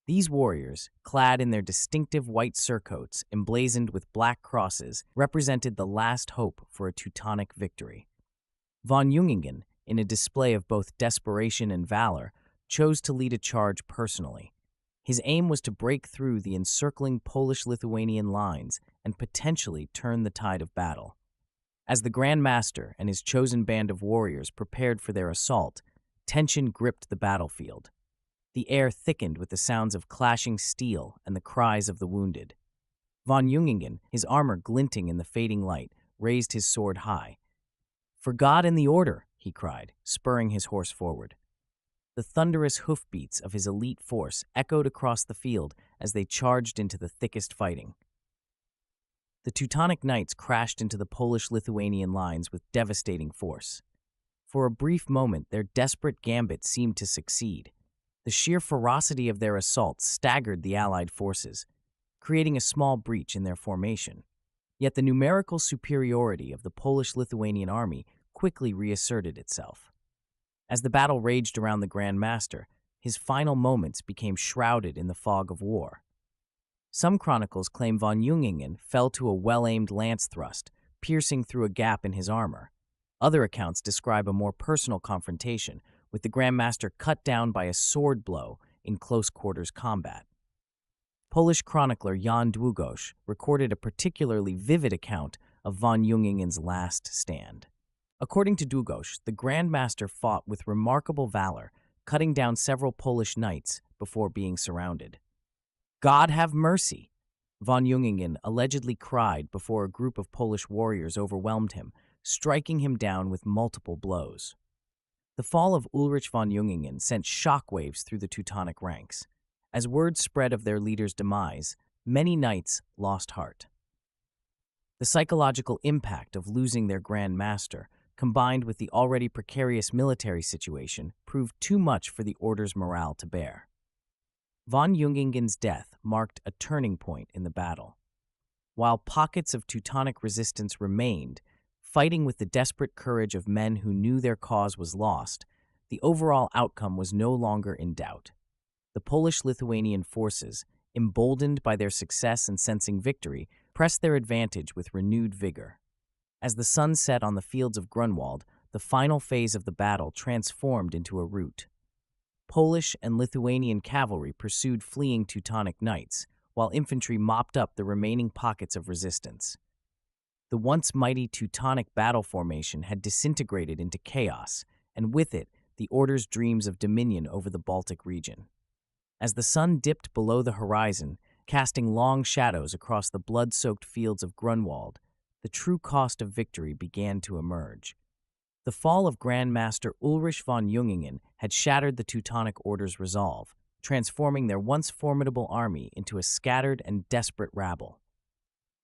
These warriors, clad in their distinctive white surcoats emblazoned with black crosses, represented the last hope for a Teutonic victory. Von Jungingen, in a display of both desperation and valor, chose to lead a charge personally. His aim was to break through the encircling Polish-Lithuanian lines and potentially turn the tide of battle. As the Grand Master and his chosen band of warriors prepared for their assault, tension gripped the battlefield. The air thickened with the sounds of clashing steel and the cries of the wounded. Von Jungingen, his armor glinting in the fading light, raised his sword high. "For God and the Order," he cried, spurring his horse forward. The thunderous hoofbeats of his elite force echoed across the field as they charged into the thickest fighting. The Teutonic Knights crashed into the Polish-Lithuanian lines with devastating force. For a brief moment, their desperate gambit seemed to succeed. The sheer ferocity of their assault staggered the Allied forces, creating a small breach in their formation. Yet the numerical superiority of the Polish-Lithuanian army quickly reasserted itself. As the battle raged around the Grand Master, his final moments became shrouded in the fog of war. Some chronicles claim von Jungingen fell to a well-aimed lance thrust, piercing through a gap in his armor. Other accounts describe a more personal confrontation, with the Grand Master cut down by a sword blow in close-quarters combat. Polish chronicler Jan Długosz recorded a particularly vivid account of von Jungingen's last stand. According to Długosz, the Grand Master fought with remarkable valor, cutting down several Polish knights before being surrounded. "God have mercy!" von Jungingen allegedly cried before a group of Polish warriors overwhelmed him, striking him down with multiple blows. The fall of Ulrich von Jungingen sent shockwaves through the Teutonic ranks. As word spread of their leader's demise, many knights lost heart. The psychological impact of losing their Grand Master, combined with the already precarious military situation, proved too much for the Order's morale to bear. Von Jungingen's death marked a turning point in the battle. While pockets of Teutonic resistance remained, fighting with the desperate courage of men who knew their cause was lost, the overall outcome was no longer in doubt. The Polish-Lithuanian forces, emboldened by their success and sensing victory, pressed their advantage with renewed vigor. As the sun set on the fields of Grunwald, the final phase of the battle transformed into a rout. Polish and Lithuanian cavalry pursued fleeing Teutonic Knights, while infantry mopped up the remaining pockets of resistance. The once mighty Teutonic battle formation had disintegrated into chaos, and with it, the Order's dreams of dominion over the Baltic region. As the sun dipped below the horizon, casting long shadows across the blood-soaked fields of Grunwald, the true cost of victory began to emerge. The fall of Grand Master Ulrich von Jungingen had shattered the Teutonic Order's resolve, transforming their once formidable army into a scattered and desperate rabble.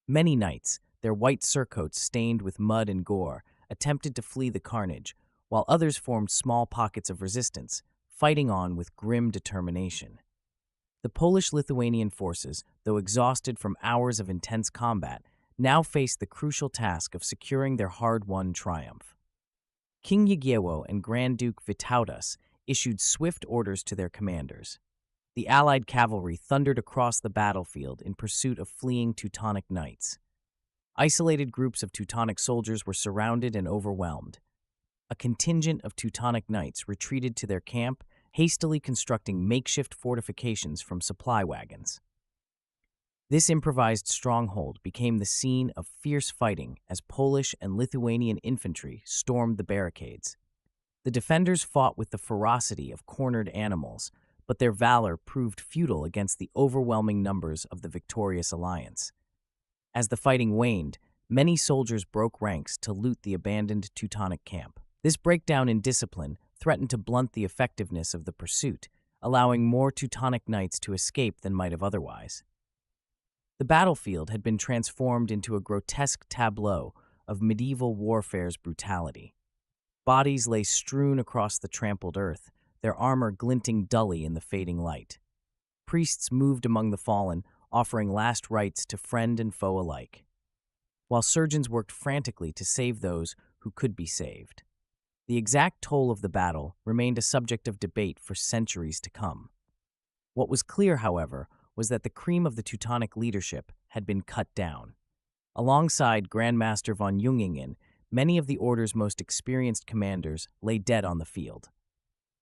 Many knights, their white surcoats stained with mud and gore, attempted to flee the carnage, while others formed small pockets of resistance, fighting on with grim determination. The Polish-Lithuanian forces, though exhausted from hours of intense combat, now faced the crucial task of securing their hard-won triumph. King Jagiełło and Grand Duke Vytautas issued swift orders to their commanders. The Allied cavalry thundered across the battlefield in pursuit of fleeing Teutonic Knights. Isolated groups of Teutonic soldiers were surrounded and overwhelmed. A contingent of Teutonic Knights retreated to their camp, hastily constructing makeshift fortifications from supply wagons. This improvised stronghold became the scene of fierce fighting as Polish and Lithuanian infantry stormed the barricades. The defenders fought with the ferocity of cornered animals, but their valor proved futile against the overwhelming numbers of the victorious alliance. As the fighting waned, many soldiers broke ranks to loot the abandoned Teutonic camp. This breakdown in discipline threatened to blunt the effectiveness of the pursuit, allowing more Teutonic Knights to escape than might have otherwise. The battlefield had been transformed into a grotesque tableau of medieval warfare's brutality. Bodies lay strewn across the trampled earth, their armor glinting dully in the fading light. Priests moved among the fallen, offering last rites to friend and foe alike, while surgeons worked frantically to save those who could be saved. The exact toll of the battle remained a subject of debate for centuries to come. What was clear, however, was that the cream of the Teutonic leadership had been cut down. Alongside Grand Master von Jungingen, many of the Order's most experienced commanders lay dead on the field.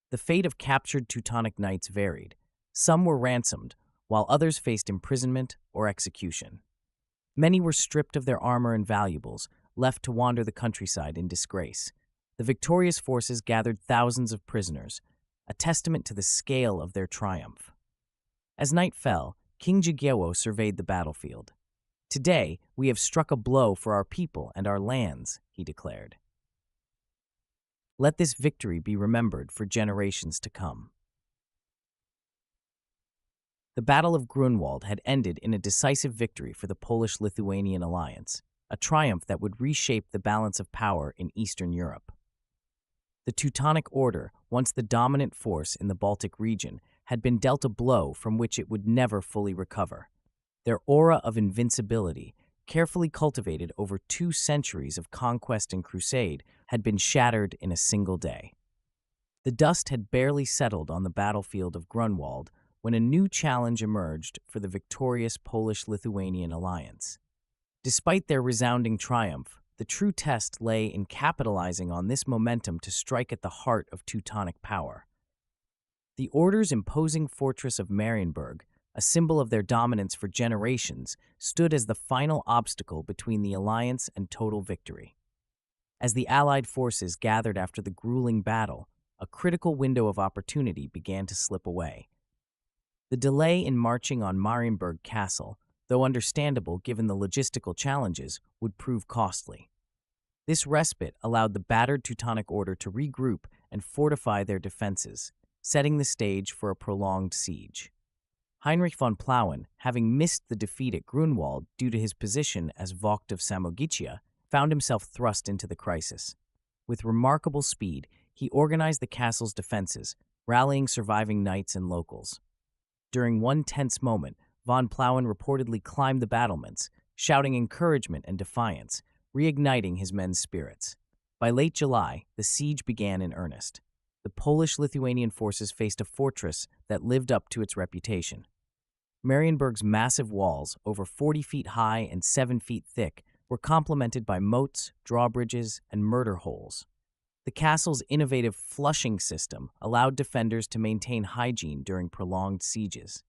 The fate of captured Teutonic Knights varied. Some were ransomed, while others faced imprisonment or execution. Many were stripped of their armor and valuables, left to wander the countryside in disgrace. The victorious forces gathered thousands of prisoners, a testament to the scale of their triumph. As night fell, King Jagiełło surveyed the battlefield. "Today, we have struck a blow for our people and our lands," he declared. "Let this victory be remembered for generations to come." The Battle of Grunwald had ended in a decisive victory for the Polish-Lithuanian alliance, a triumph that would reshape the balance of power in Eastern Europe. The Teutonic Order, once the dominant force in the Baltic region, had been dealt a blow from which it would never fully recover. Their aura of invincibility, carefully cultivated over 2 centuries of conquest and crusade, had been shattered in a single day. The dust had barely settled on the battlefield of Grunwald when a new challenge emerged for the victorious Polish-Lithuanian alliance. Despite their resounding triumph, the true test lay in capitalizing on this momentum to strike at the heart of Teutonic power. The Order's imposing fortress of Marienburg, a symbol of their dominance for generations, stood as the final obstacle between the alliance and total victory. As the Allied forces gathered after the grueling battle, a critical window of opportunity began to slip away. The delay in marching on Marienburg Castle, though understandable given the logistical challenges, would prove costly. This respite allowed the battered Teutonic Order to regroup and fortify their defenses, setting the stage for a prolonged siege. Heinrich von Plauen, having missed the defeat at Grunwald due to his position as Vogt of Samogitia, found himself thrust into the crisis. With remarkable speed, he organized the castle's defenses, rallying surviving knights and locals. During one tense moment, von Plauen reportedly climbed the battlements, shouting encouragement and defiance, reigniting his men's spirits. By late July, the siege began in earnest. The Polish-Lithuanian forces faced a fortress that lived up to its reputation. Marienburg's massive walls, over 40 feet high and 7 feet thick, were complemented by moats, drawbridges, and murder holes. The castle's innovative flushing system allowed defenders to maintain hygiene during prolonged sieges.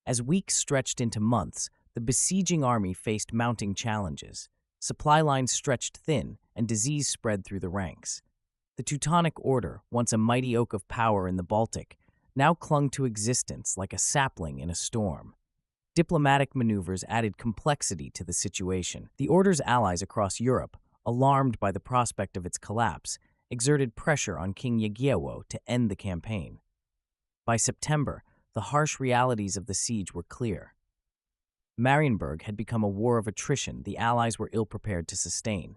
As weeks stretched into months, the besieging army faced mounting challenges. Supply lines stretched thin, and disease spread through the ranks. The Teutonic Order, once a mighty oak of power in the Baltic, now clung to existence like a sapling in a storm. Diplomatic maneuvers added complexity to the situation. The Order's allies across Europe, alarmed by the prospect of its collapse, exerted pressure on King Jagiełło to end the campaign. By September, the harsh realities of the siege were clear. Marienburg had become a war of attrition the Allies were ill-prepared to sustain.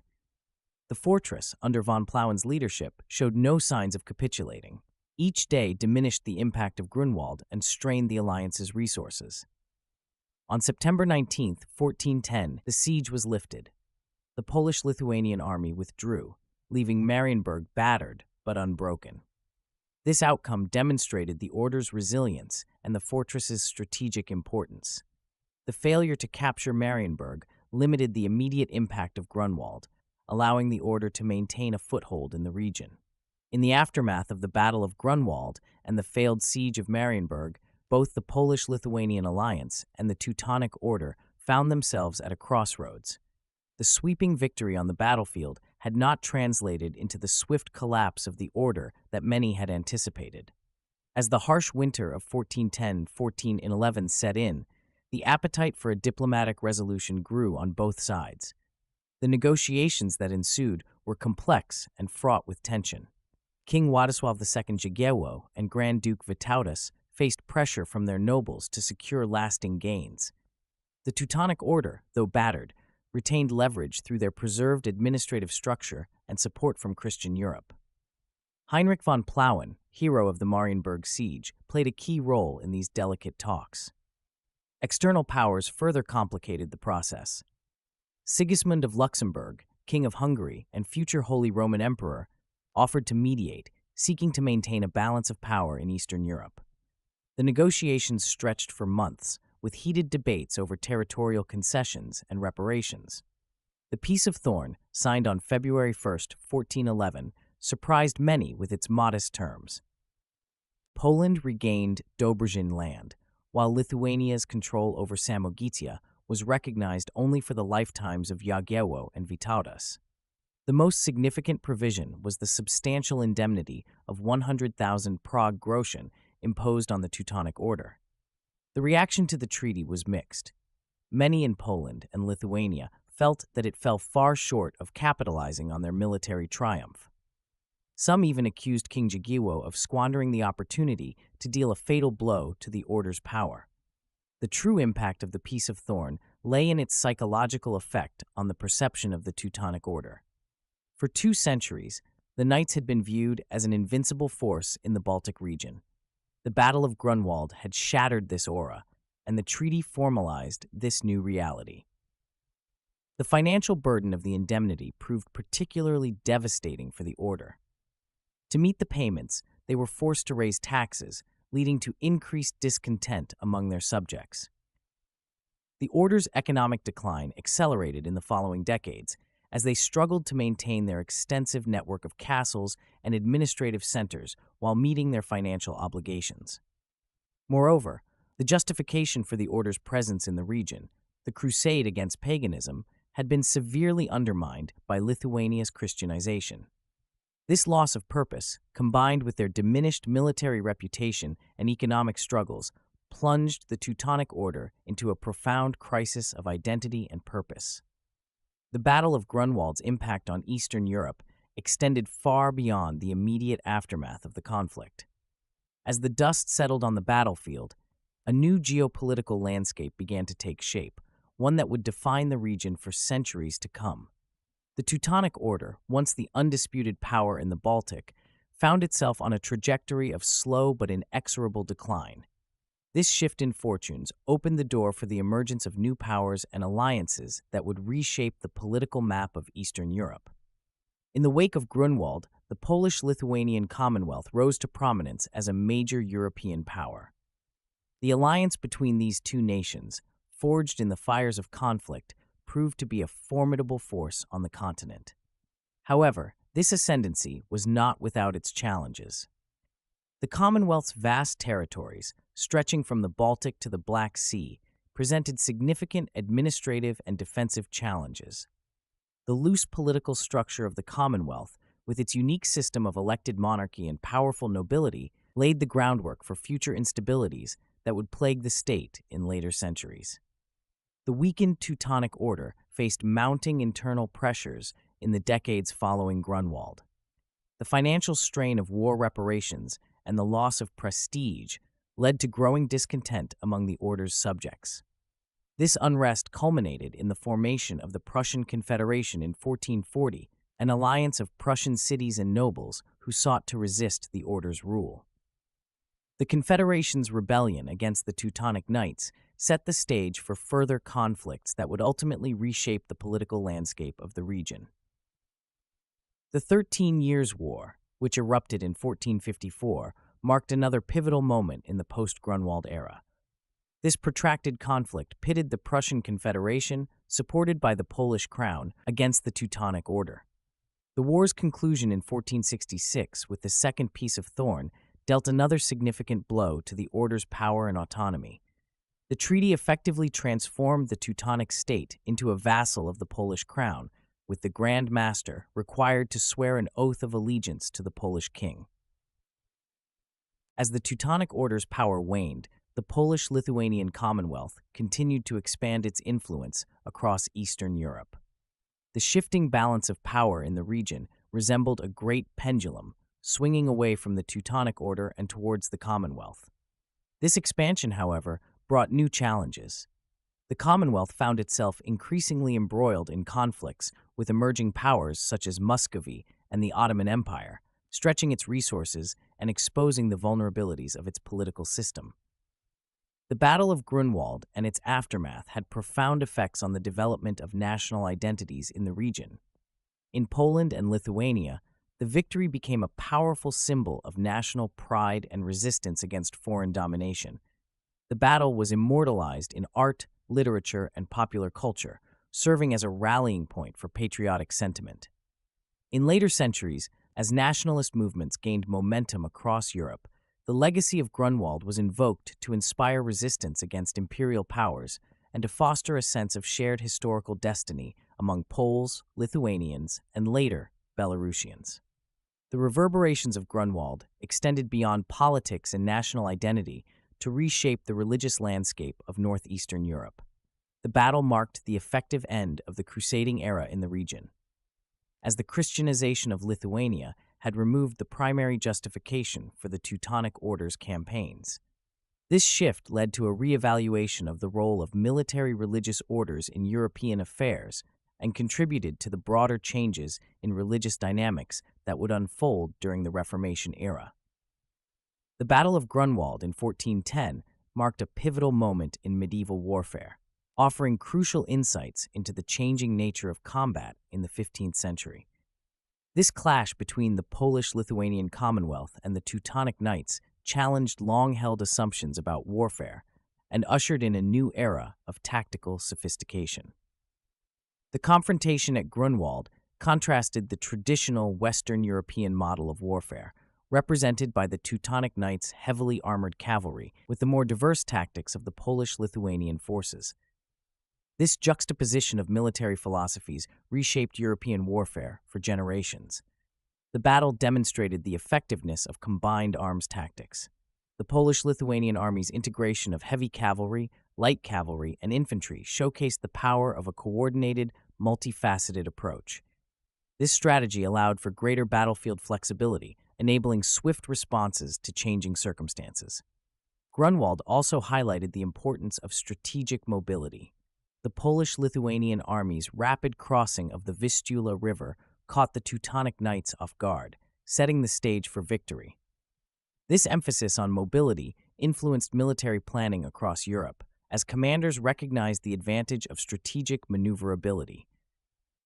The fortress, under von Plauen's leadership, showed no signs of capitulating. Each day diminished the impact of Grunwald and strained the alliance's resources. On September 19, 1410, the siege was lifted. The Polish-Lithuanian army withdrew, leaving Marienburg battered but unbroken. This outcome demonstrated the Order's resilience and the fortress's strategic importance. The failure to capture Marienburg limited the immediate impact of Grunwald, allowing the Order to maintain a foothold in the region. In the aftermath of the Battle of Grunwald and the failed siege of Marienburg, both the Polish-Lithuanian alliance and the Teutonic Order found themselves at a crossroads. The sweeping victory on the battlefield had not translated into the swift collapse of the Order that many had anticipated. As the harsh winter of 1410-1411 set in, the appetite for a diplomatic resolution grew on both sides. The negotiations that ensued were complex and fraught with tension. King Władysław II Jagiełło and Grand Duke Vytautas faced pressure from their nobles to secure lasting gains. The Teutonic Order, though battered, retained leverage through their preserved administrative structure and support from Christian Europe. Heinrich von Plauen, hero of the Marienburg siege, played a key role in these delicate talks. External powers further complicated the process. Sigismund of Luxembourg, King of Hungary and future Holy Roman Emperor, offered to mediate, seeking to maintain a balance of power in Eastern Europe. The negotiations stretched for months, with heated debates over territorial concessions and reparations. The Peace of Thorn, signed on February 1, 1411, surprised many with its modest terms. Poland regained Dobrzyń land, while Lithuania's control over Samogitia was recognized only for the lifetimes of Jagiełło and Vytautas. The most significant provision was the substantial indemnity of 100,000 Prague groschen imposed on the Teutonic Order. The reaction to the treaty was mixed. Many in Poland and Lithuania felt that it fell far short of capitalizing on their military triumph. Some even accused King Jagiełło of squandering the opportunity to deal a fatal blow to the Order's power. The true impact of the Peace of Thorn lay in its psychological effect on the perception of the Teutonic Order. For 2 centuries, the Knights had been viewed as an invincible force in the Baltic region. The Battle of Grunwald had shattered this aura, and the treaty formalized this new reality. The financial burden of the indemnity proved particularly devastating for the Order. To meet the payments, they were forced to raise taxes, leading to increased discontent among their subjects. The Order's economic decline accelerated in the following decades, as they struggled to maintain their extensive network of castles and administrative centers while meeting their financial obligations. Moreover, the justification for the Order's presence in the region, the crusade against paganism, had been severely undermined by Lithuania's Christianization. This loss of purpose, combined with their diminished military reputation and economic struggles, plunged the Teutonic Order into a profound crisis of identity and purpose. The Battle of Grunwald's impact on Eastern Europe extended far beyond the immediate aftermath of the conflict. As the dust settled on the battlefield, a new geopolitical landscape began to take shape, one that would define the region for centuries to come. The Teutonic Order, once the undisputed power in the Baltic, found itself on a trajectory of slow but inexorable decline. This shift in fortunes opened the door for the emergence of new powers and alliances that would reshape the political map of Eastern Europe. In the wake of Grunwald, the Polish-Lithuanian Commonwealth rose to prominence as a major European power. The alliance between these two nations, forged in the fires of conflict, proved to be a formidable force on the continent. However, this ascendancy was not without its challenges. The Commonwealth's vast territories, stretching from the Baltic to the Black Sea, presented significant administrative and defensive challenges. The loose political structure of the Commonwealth, with its unique system of elected monarchy and powerful nobility, laid the groundwork for future instabilities that would plague the state in later centuries. The weakened Teutonic Order faced mounting internal pressures in the decades following Grunwald. The financial strain of war reparations and the loss of prestige led to growing discontent among the Order's subjects. This unrest culminated in the formation of the Prussian Confederation in 1440, an alliance of Prussian cities and nobles who sought to resist the Order's rule. The Confederation's rebellion against the Teutonic Knights set the stage for further conflicts that would ultimately reshape the political landscape of the region. The 13 Years' War, which erupted in 1454, marked another pivotal moment in the post-Grunwald era. This protracted conflict pitted the Prussian Confederation, supported by the Polish crown, against the Teutonic Order. The war's conclusion in 1466, with the Second Peace of Thorn, dealt another significant blow to the Order's power and autonomy. The treaty effectively transformed the Teutonic state into a vassal of the Polish crown, with the Grand Master required to swear an oath of allegiance to the Polish king. As the Teutonic Order's power waned, the Polish-Lithuanian Commonwealth continued to expand its influence across Eastern Europe. The shifting balance of power in the region resembled a great pendulum, swinging away from the Teutonic Order and towards the Commonwealth. This expansion, however, brought new challenges. The Commonwealth found itself increasingly embroiled in conflicts with emerging powers such as Muscovy and the Ottoman Empire, stretching its resources and exposing the vulnerabilities of its political system. The Battle of Grunwald and its aftermath had profound effects on the development of national identities in the region. In Poland and Lithuania, the victory became a powerful symbol of national pride and resistance against foreign domination. The battle was immortalized in art, literature, and popular culture, serving as a rallying point for patriotic sentiment. In later centuries, as nationalist movements gained momentum across Europe, the legacy of Grunwald was invoked to inspire resistance against imperial powers and to foster a sense of shared historical destiny among Poles, Lithuanians, and later, Belarusians. The reverberations of Grunwald extended beyond politics and national identity to reshape the religious landscape of northeastern Europe. The battle marked the effective end of the crusading era in the region, as the Christianization of Lithuania had removed the primary justification for the Teutonic Order's campaigns. This shift led to a reevaluation of the role of military religious orders in European affairs and contributed to the broader changes in religious dynamics that would unfold during the Reformation era. The Battle of Grunwald in 1410 marked a pivotal moment in medieval warfare, offering crucial insights into the changing nature of combat in the 15th century. This clash between the Polish-Lithuanian Commonwealth and the Teutonic Knights challenged long-held assumptions about warfare and ushered in a new era of tactical sophistication. The confrontation at Grunwald contrasted the traditional Western European model of warfare, represented by the Teutonic Knights' heavily armored cavalry, with the more diverse tactics of the Polish-Lithuanian forces. This juxtaposition of military philosophies reshaped European warfare for generations. The battle demonstrated the effectiveness of combined arms tactics. The Polish-Lithuanian army's integration of heavy cavalry, light cavalry, and infantry showcased the power of a coordinated, multifaceted approach. This strategy allowed for greater battlefield flexibility, enabling swift responses to changing circumstances. Grunwald also highlighted the importance of strategic mobility. The Polish-Lithuanian army's rapid crossing of the Vistula River caught the Teutonic Knights off guard, setting the stage for victory. This emphasis on mobility influenced military planning across Europe, as commanders recognized the advantage of strategic maneuverability.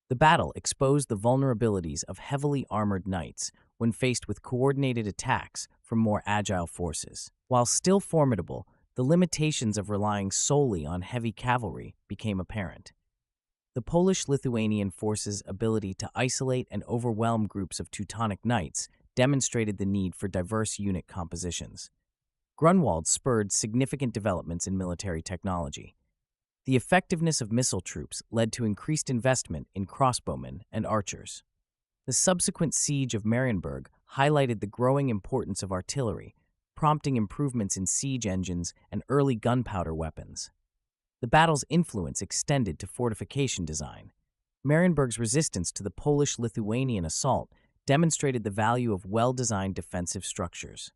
The battle exposed the vulnerabilities of heavily armored knights when faced with coordinated attacks from more agile forces. While still formidable, the limitations of relying solely on heavy cavalry became apparent. The Polish-Lithuanian forces' ability to isolate and overwhelm groups of Teutonic Knights demonstrated the need for diverse unit compositions. Grunwald spurred significant developments in military technology. The effectiveness of missile troops led to increased investment in crossbowmen and archers. The subsequent siege of Marienburg highlighted the growing importance of artillery, prompting improvements in siege engines and early gunpowder weapons. The battle's influence extended to fortification design. Marienburg's resistance to the Polish-Lithuanian assault demonstrated the value of well-designed defensive structures.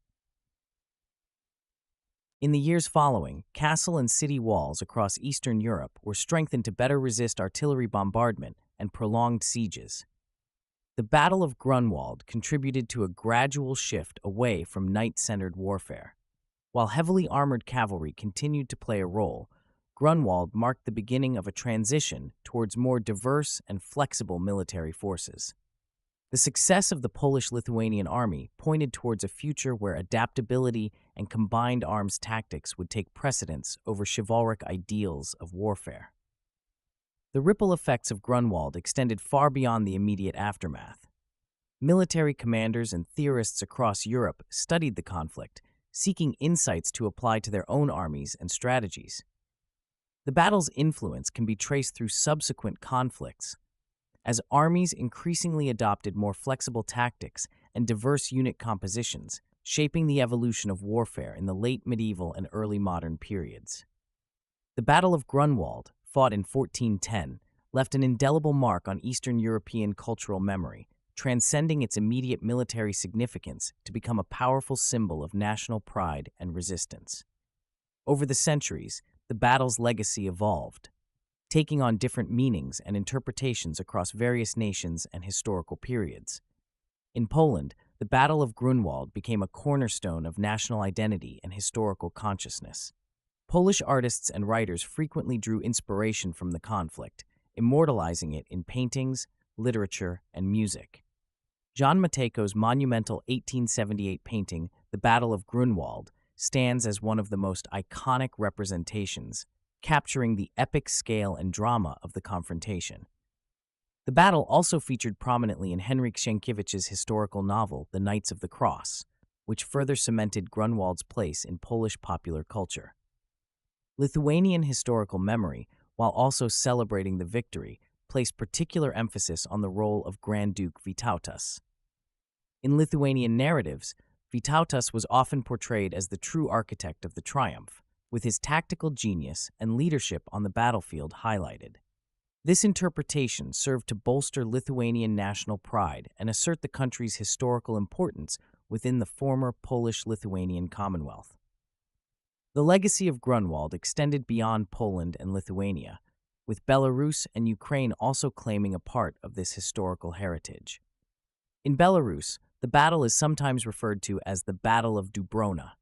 In the years following, castle and city walls across Eastern Europe were strengthened to better resist artillery bombardment and prolonged sieges. The Battle of Grunwald contributed to a gradual shift away from knight-centered warfare. While heavily armored cavalry continued to play a role, Grunwald marked the beginning of a transition towards more diverse and flexible military forces. The success of the Polish-Lithuanian army pointed towards a future where adaptability and combined arms tactics would take precedence over chivalric ideals of warfare. The ripple effects of Grunwald extended far beyond the immediate aftermath. Military commanders and theorists across Europe studied the conflict, seeking insights to apply to their own armies and strategies. The battle's influence can be traced through subsequent conflicts, as armies increasingly adopted more flexible tactics and diverse unit compositions, shaping the evolution of warfare in the late medieval and early modern periods. The Battle of Grunwald, fought in 1410, left an indelible mark on Eastern European cultural memory, transcending its immediate military significance to become a powerful symbol of national pride and resistance. Over the centuries, the battle's legacy evolved, taking on different meanings and interpretations across various nations and historical periods. In Poland, the Battle of Grunwald became a cornerstone of national identity and historical consciousness. Polish artists and writers frequently drew inspiration from the conflict, immortalizing it in paintings, literature, and music. Jan Matejko's monumental 1878 painting, The Battle of Grunwald, stands as one of the most iconic representations, capturing the epic scale and drama of the confrontation. The battle also featured prominently in Henryk Sienkiewicz's historical novel, The Knights of the Cross, which further cemented Grunwald's place in Polish popular culture. Lithuanian historical memory, while also celebrating the victory, placed particular emphasis on the role of Grand Duke Vytautas. In Lithuanian narratives, Vytautas was often portrayed as the true architect of the triumph, with his tactical genius and leadership on the battlefield highlighted. This interpretation served to bolster Lithuanian national pride and assert the country's historical importance within the former Polish-Lithuanian Commonwealth. The legacy of Grunwald extended beyond Poland and Lithuania, with Belarus and Ukraine also claiming a part of this historical heritage. In Belarus, the battle is sometimes referred to as the Battle of Dubrona,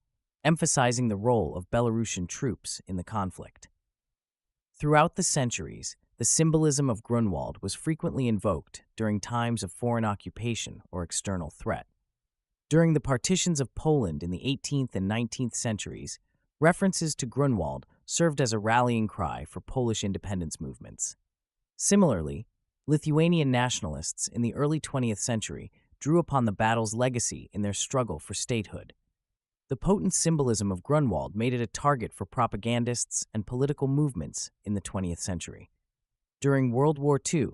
emphasizing the role of Belarusian troops in the conflict. Throughout the centuries, the symbolism of Grunwald was frequently invoked during times of foreign occupation or external threat. During the partitions of Poland in the 18th and 19th centuries, references to Grunwald served as a rallying cry for Polish independence movements. Similarly, Lithuanian nationalists in the early 20th century drew upon the battle's legacy in their struggle for statehood. The potent symbolism of Grunwald made it a target for propagandists and political movements in the 20th century. During World War II,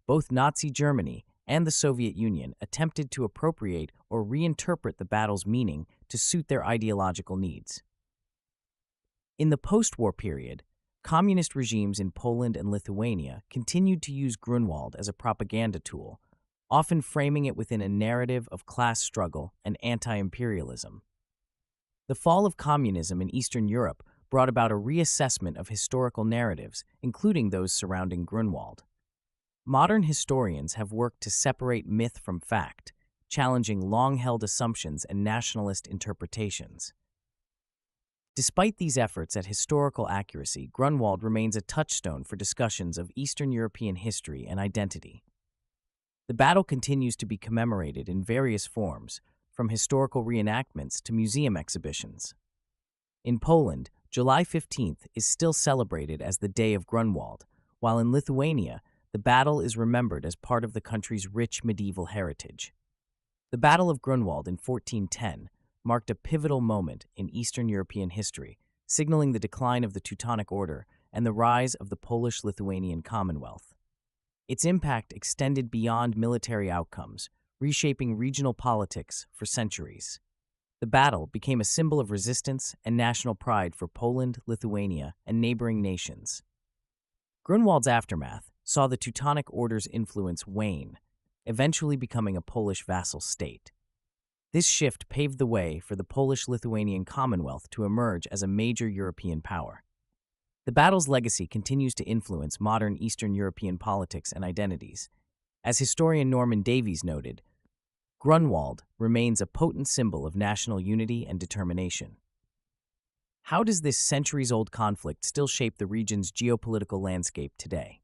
both Nazi Germany and the Soviet Union attempted to appropriate or reinterpret the battle's meaning to suit their ideological needs. In the post-war period, communist regimes in Poland and Lithuania continued to use Grunwald as a propaganda tool, often framing it within a narrative of class struggle and anti-imperialism. The fall of communism in Eastern Europe brought about a reassessment of historical narratives, including those surrounding Grunwald. Modern historians have worked to separate myth from fact, challenging long-held assumptions and nationalist interpretations. Despite these efforts at historical accuracy, Grunwald remains a touchstone for discussions of Eastern European history and identity. The battle continues to be commemorated in various forms, from historical reenactments to museum exhibitions. In Poland, July 15th is still celebrated as the Day of Grunwald, while in Lithuania, the battle is remembered as part of the country's rich medieval heritage. The Battle of Grunwald in 1410 marked a pivotal moment in Eastern European history, signaling the decline of the Teutonic Order and the rise of the Polish-Lithuanian Commonwealth. Its impact extended beyond military outcomes, reshaping regional politics for centuries. The battle became a symbol of resistance and national pride for Poland, Lithuania, and neighboring nations. Grunwald's aftermath saw the Teutonic Order's influence wane, eventually becoming a Polish vassal state. This shift paved the way for the Polish-Lithuanian Commonwealth to emerge as a major European power. The battle's legacy continues to influence modern Eastern European politics and identities. As historian Norman Davies noted, Grunwald remains a potent symbol of national unity and determination. How does this centuries-old conflict still shape the region's geopolitical landscape today?